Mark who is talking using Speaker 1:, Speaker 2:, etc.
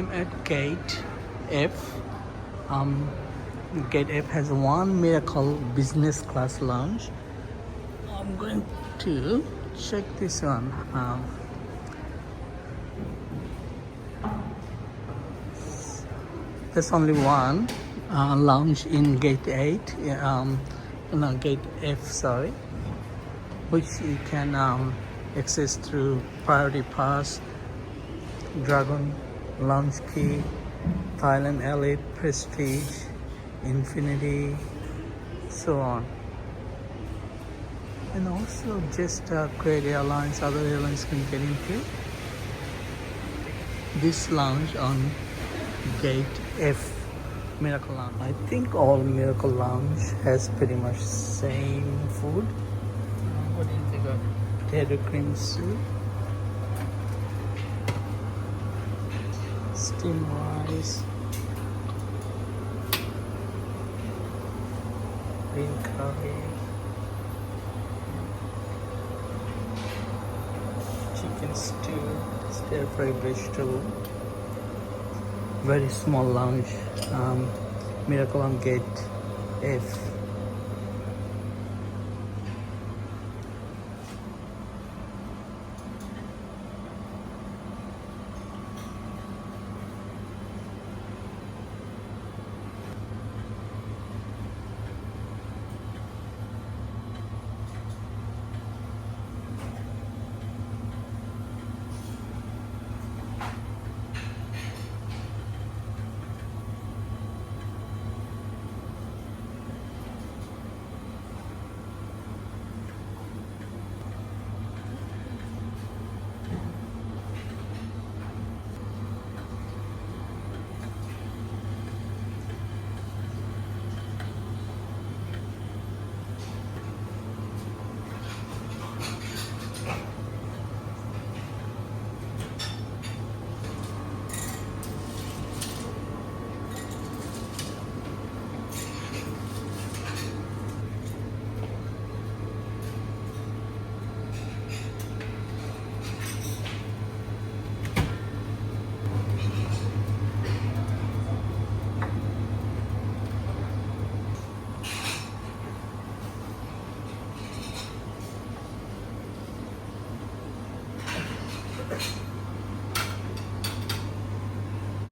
Speaker 1: I'm at Gate F. Gate F has one miracle business class lounge. I'm going to check this one. There's only one lounge in Gate 8, no, Gate F, sorry, which you can access through Priority Pass, Dragon Lounge Key, Thailand Elite, Prestige, Infinity, so on. And also just great airlines, other airlines can get into this lounge on Gate F, Miracle Lounge. I think all Miracle Lounge has pretty much same food. What do you think of potato cream soup? Steamed rice. Green curry. Chicken stew. Stir-fried vegetable. Very small lounge. Miracle on Gate F.